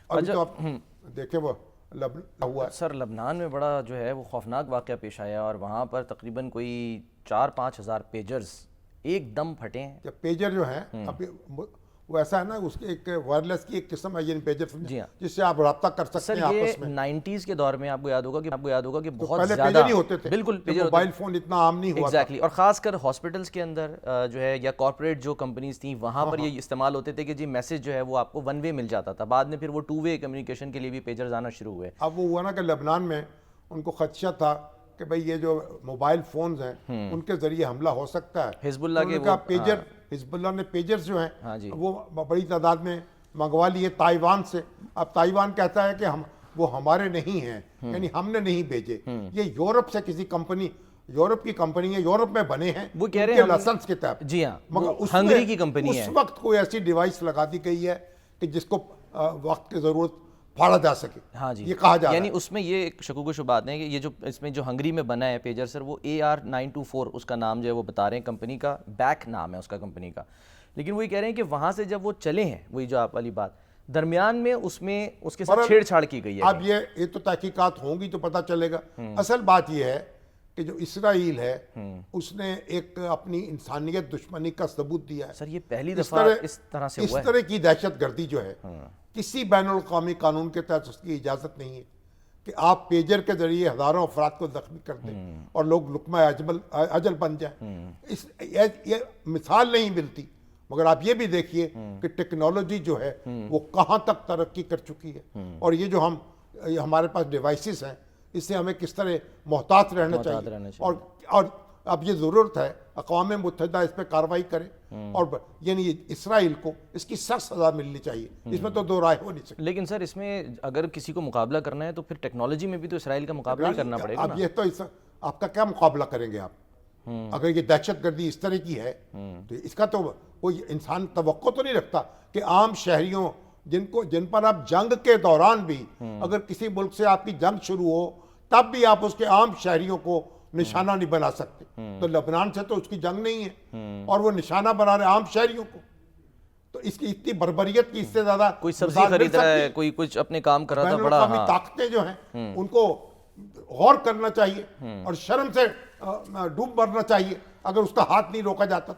ابھی تو آپ دیکھیں وہ ہوا ہے سر لبنان میں بڑا جو ہے وہ خوفناک واقعہ پیش آیا اور وہاں پر تقریباً کوئی 4-5 ہزار پیجرز ایک دم پھٹے ہیں. کہ پیجر جو ہیں ابھی وہ ایسا ہے نا، اس کی ایک وائرلیس کی ایک قسم ہے یہ پیجر، جی ہاں جس سے آپ رابطہ کر سکتے سر. ہیں یہ آپس میں. 90s کے دور میں آپ کو یاد ہوگا کہ بہت پہلے زیادہ پیجر ہی ہوتے تھے، بالکل پیجر موبائل فون اتنا عام نہیں ہوا تھا. ایگزیکٹلی. اور خاص کر ہاسپٹلس کے اندر جو ہے یا کارپوریٹ جو کمپنیز تھیں وہاں پر یہ استعمال ہوتے تھے کہ جی میسج جو ہے وہ آپ کو 1 وے مل جاتا تھا. بعد میں پھر وہ 2 وے کمیونیکیشن کے لیے بھی پیجرز آنا شروع ہوئے. اب وہ ہوا نا کہ لبنان میں ان کو خدشہ تھا کہ بھئی یہ جو موبائل فونز ہیں ان کے ذریعے حملہ ہو سکتا ہے. حزب اللہ کے پیجر، حزب اللہ نے پیجرز جو ہیں ہاں جی وہ بڑی تعداد میں منگوا لیے تائیوان سے. اب تائیوان کہتا ہے کہ وہ ہمارے نہیں ہیں، یعنی ہم نے نہیں بھیجے، یہ یورپ سے کسی کمپنی، یورپ کی کمپنی ہے، یورپ میں بنے ہیں، وہ کہہ رہے ہیں لائسنس کے تحت. جی ہاں مگر ہنگری کی کمپنی ہے. اس وقت کوئی ایسی ڈیوائس لگا دی گئی ہے کہ جس کو وقت کی ضرورت پھاڑا جا سکے. ہاں جی یہ کہا جا رہا ہے. یعنی اس میں یہ ایک شکوک و شبہات ہیں کہ یہ جو اس میں جو ہنگری میں بنا ہے پیجر سر، وہ AR924 اس کا نام جو ہے وہ بتا رہے ہیں، کمپنی کا بیک نام ہے اس کا کمپنی کا. لیکن وہ یہ کہہ رہے ہیں کہ وہاں سے جب وہ چلے ہیں، وہی جو آپ والی بات درمیان میں اس کے ساتھ چھیڑ چھاڑ کی گئی ہے. اب یہ تو تحقیقات ہوں گی تو پتہ چلے گا. اصل بات یہ ہے کہ جو اسرائیل ہے اس نے ایک اپنی انسانیت دشمنی کا ثبوت دیا ہے. سر یہ پہلی دفعہ اس طرح سے ہوا ہے. اس طرح کی دہشت گردی جو ہے کسی بین الاقوامی قانون کے تحت اس کی اجازت نہیں ہے کہ آپ پیجر کے ذریعے ہزاروں افراد کو زخمی کر دیں اور لوگ لقمہ اجل بن جائیں. یہ مثال نہیں ملتی. مگر آپ یہ بھی دیکھیے کہ ٹیکنالوجی جو ہے وہ کہاں تک ترقی کر چکی ہے، اور یہ جو ہمارے پاس ڈیوائسز ہیں اس سے ہمیں کس طرح محتاط رہنا چاہیے. اور اب یہ ضرورت ہے اقوام متحدہ اس پہ کارروائی کرے، اور یعنی اسرائیل کو اس کی سخت سزا ملنی چاہیے. اس میں تو دو رائے ہو نہیں سکتی. لیکن سر اس میں اگر کسی کو مقابلہ کرنا ہے تو پھر ٹیکنالوجی میں بھی تو اسرائیل کا مقابلہ کرنا پڑے گا. اب یہ تو آپ کا کیا مقابلہ کریں گے آپ؟ اگر یہ دہشت گردی اس طرح کی ہے تو اس کا تو کوئی انسان توقع تو نہیں رکھتا کہ عام شہریوں جن پر آپ جنگ کے دوران بھی اگر کسی ملک سے آپ کی جنگ شروع ہو تب بھی آپ اس کے عام شہریوں کو نشانہ نہیں بنا سکتے. تو لبنان سے تو اس کی جنگ نہیں ہے اور وہ نشانہ بنا رہے عام شہریوں کو. تو اس کی اتنی بربریت کی اس سے زیادہ کوئی سبزی خرید رہا ہے، کوئی کچھ اپنے کام کر رہا تھا. بڑا طاقتیں جو ہیں ان کو غور کرنا چاہیے اور شرم سے ڈوب مرنا چاہیے اگر اس کا ہاتھ نہیں روکا جاتا.